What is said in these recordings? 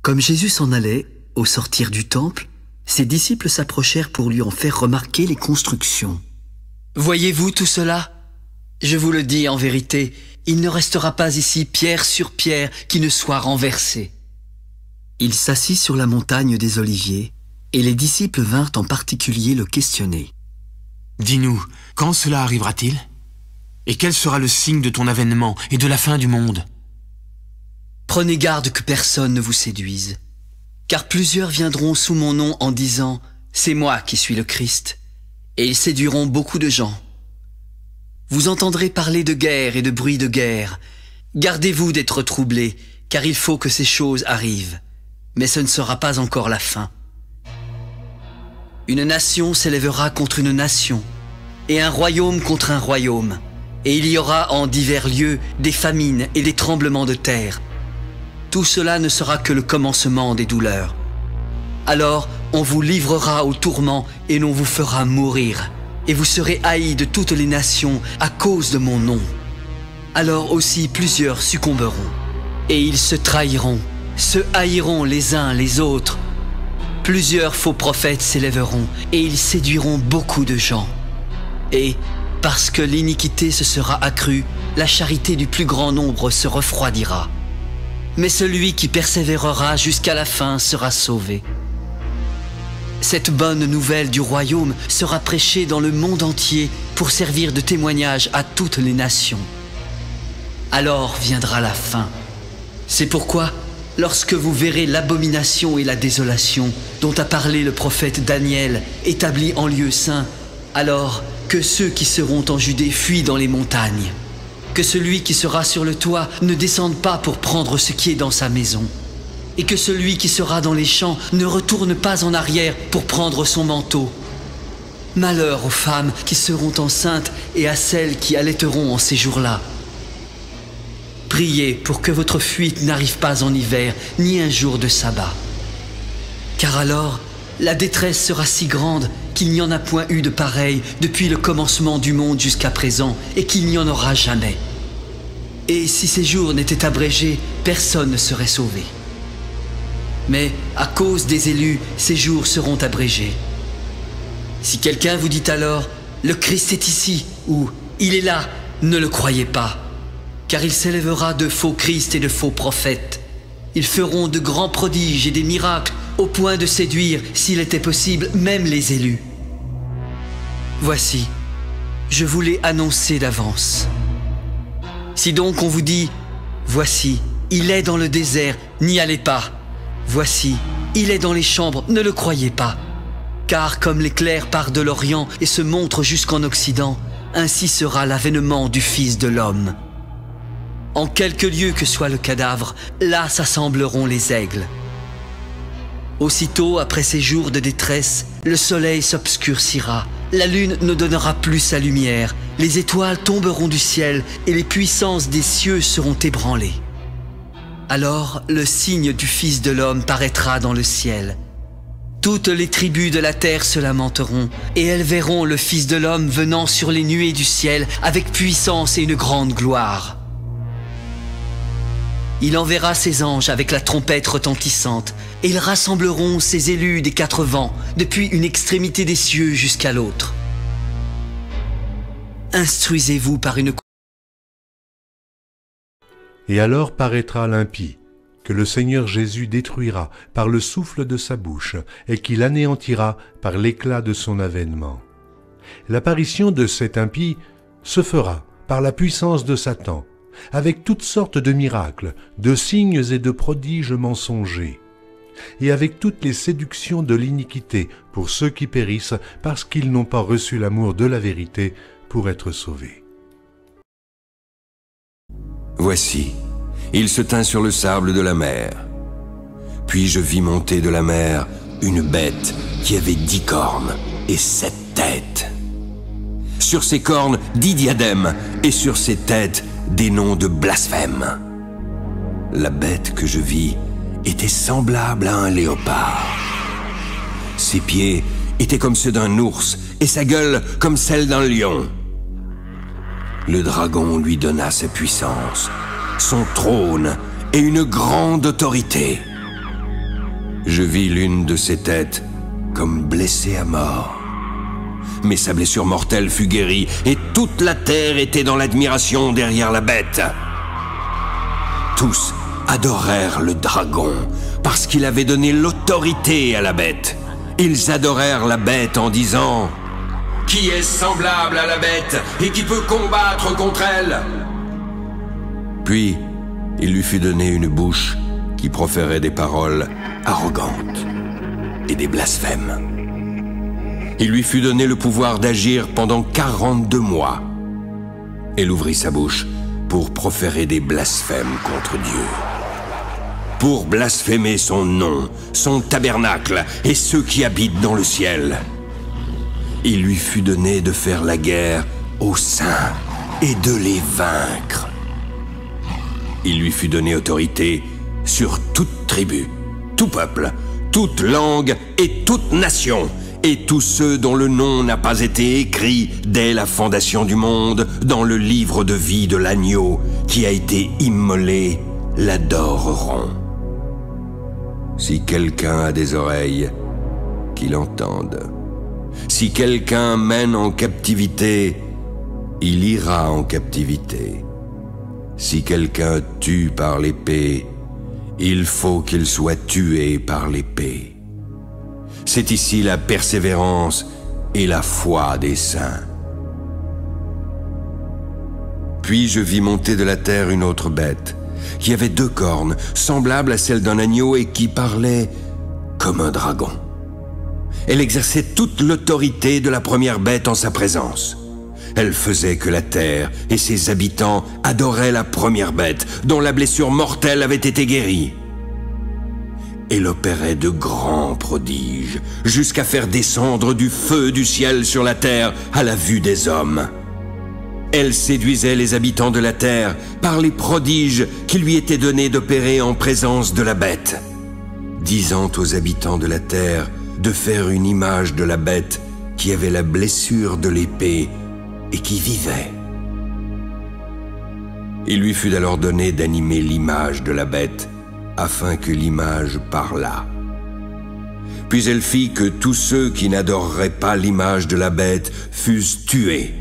Comme Jésus s'en allait, au sortir du temple, ses disciples s'approchèrent pour lui en faire remarquer les constructions. « Voyez-vous tout cela? Je vous le dis en vérité, il ne restera pas ici pierre sur pierre qui ne soit renversée. » Il s'assit sur la montagne des Oliviers, et les disciples vinrent en particulier le questionner. « Dis-nous, quand cela arrivera-t-il? Et quel sera le signe de ton avènement et de la fin du monde? » Prenez garde que personne ne vous séduise, car plusieurs viendront sous mon nom en disant « C'est moi qui suis le Christ », et ils séduiront beaucoup de gens. Vous entendrez parler de guerre et de bruit de guerre. Gardez-vous d'être troublés, car il faut que ces choses arrivent. Mais ce ne sera pas encore la fin. Une nation s'élèvera contre une nation, et un royaume contre un royaume. Et il y aura en divers lieux des famines et des tremblements de terre. Tout cela ne sera que le commencement des douleurs. Alors on vous livrera au tourment et l'on vous fera mourir. Et vous serez haïs de toutes les nations à cause de mon nom. Alors aussi plusieurs succomberont. Et ils se trahiront, se haïront les uns les autres. Plusieurs faux prophètes s'élèveront et ils séduiront beaucoup de gens. Et parce que l'iniquité se sera accrue, la charité du plus grand nombre se refroidira. Mais celui qui persévérera jusqu'à la fin sera sauvé. Cette bonne nouvelle du royaume sera prêchée dans le monde entier pour servir de témoignage à toutes les nations. Alors viendra la fin. C'est pourquoi, lorsque vous verrez l'abomination et la désolation dont a parlé le prophète Daniel établis en lieu saint, alors que ceux qui seront en Judée fuient dans les montagnes. Que celui qui sera sur le toit ne descende pas pour prendre ce qui est dans sa maison. Et que celui qui sera dans les champs ne retourne pas en arrière pour prendre son manteau. Malheur aux femmes qui seront enceintes et à celles qui allaiteront en ces jours-là. Priez pour que votre fuite n'arrive pas en hiver, ni un jour de sabbat. Car alors, la détresse sera si grande qu'il n'y en a point eu de pareil depuis le commencement du monde jusqu'à présent, et qu'il n'y en aura jamais. Et si ces jours n'étaient abrégés, personne ne serait sauvé. Mais à cause des élus, ces jours seront abrégés. Si quelqu'un vous dit alors « Le Christ est ici » ou « Il est là », ne le croyez pas, car il s'élèvera de faux Christ et de faux prophètes. Ils feront de grands prodiges et des miracles au point de séduire, s'il était possible, même les élus. Voici, je vous l'ai annoncé d'avance. Si donc on vous dit « Voici, il est dans le désert », n'y allez pas. Voici, il est dans les chambres, ne le croyez pas. Car comme l'éclair part de l'Orient et se montre jusqu'en Occident, ainsi sera l'avènement du Fils de l'homme. En quelque lieu que soit le cadavre, là s'assembleront les aigles. Aussitôt, après ces jours de détresse, le soleil s'obscurcira, la lune ne donnera plus sa lumière, les étoiles tomberont du ciel et les puissances des cieux seront ébranlées. Alors le signe du Fils de l'homme paraîtra dans le ciel. Toutes les tribus de la terre se lamenteront, et elles verront le Fils de l'homme venant sur les nuées du ciel avec puissance et une grande gloire. Il enverra ses anges avec la trompette retentissante, et ils rassembleront ses élus des 4 vents, depuis une extrémité des cieux jusqu'à l'autre. Instruisez-vous par une... Et alors paraîtra l'impie, que le Seigneur Jésus détruira par le souffle de sa bouche, et qu'il anéantira par l'éclat de son avènement. L'apparition de cet impie se fera par la puissance de Satan, avec toutes sortes de miracles, de signes et de prodiges mensongers, et avec toutes les séductions de l'iniquité pour ceux qui périssent parce qu'ils n'ont pas reçu l'amour de la vérité pour être sauvés. Voici, il se tint sur le sable de la mer. Puis je vis monter de la mer une bête qui avait 10 cornes et 7 têtes. Sur ses cornes 10 diadèmes et sur ses têtes des noms de blasphème. La bête que je vis était semblable à un léopard. Ses pieds étaient comme ceux d'un ours et sa gueule comme celle d'un lion. Le dragon lui donna sa puissance, son trône et une grande autorité. Je vis l'une de ses têtes comme blessée à mort. Mais sa blessure mortelle fut guérie, et toute la terre était dans l'admiration derrière la bête. Tous adorèrent le dragon, parce qu'il avait donné l'autorité à la bête. Ils adorèrent la bête en disant: « Qui est semblable à la bête et qui peut combattre contre elle ?» Puis, il lui fut donné une bouche qui proférait des paroles arrogantes et des blasphèmes. Il lui fut donné le pouvoir d'agir pendant 42 mois. Elle ouvrit sa bouche pour proférer des blasphèmes contre Dieu, pour blasphémer son nom, son tabernacle et ceux qui habitent dans le ciel. Il lui fut donné de faire la guerre aux saints et de les vaincre. Il lui fut donné autorité sur toute tribu, tout peuple, toute langue et toute nation, et tous ceux dont le nom n'a pas été écrit dès la fondation du monde dans le livre de vie de l'agneau qui a été immolé l'adoreront. Si quelqu'un a des oreilles, qu'il entende. Si quelqu'un mène en captivité, il ira en captivité. Si quelqu'un tue par l'épée, il faut qu'il soit tué par l'épée. C'est ici la persévérance et la foi des saints. Puis je vis monter de la terre une autre bête, qui avait 2 cornes, semblables à celles d'un agneau et qui parlait comme un dragon. Elle exerçait toute l'autorité de la première bête en sa présence. Elle faisait que la terre et ses habitants adoraient la première bête, dont la blessure mortelle avait été guérie. Elle opérait de grands prodiges, jusqu'à faire descendre du feu du ciel sur la terre à la vue des hommes. Elle séduisait les habitants de la terre par les prodiges qui lui étaient donnés d'opérer en présence de la bête, disant aux habitants de la terre de faire une image de la bête qui avait la blessure de l'épée et qui vivait. Il lui fut alors donné d'animer l'image de la bête, afin que l'image parlât. Puis elle fit que tous ceux qui n'adoreraient pas l'image de la bête fussent tués.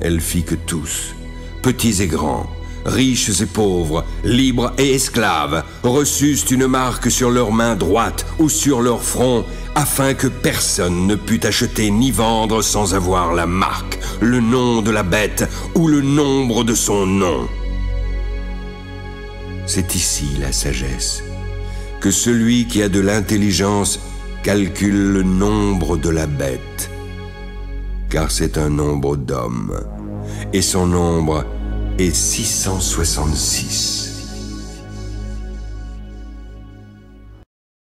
Elle fit que tous, petits et grands, riches et pauvres, libres et esclaves, reçussent une marque sur leur main droite ou sur leur front, afin que personne ne pût acheter ni vendre sans avoir la marque, le nom de la bête ou le nombre de son nom. C'est ici la sagesse, que celui qui a de l'intelligence calcule le nombre de la bête, car c'est un nombre d'hommes, et son nombre est 666.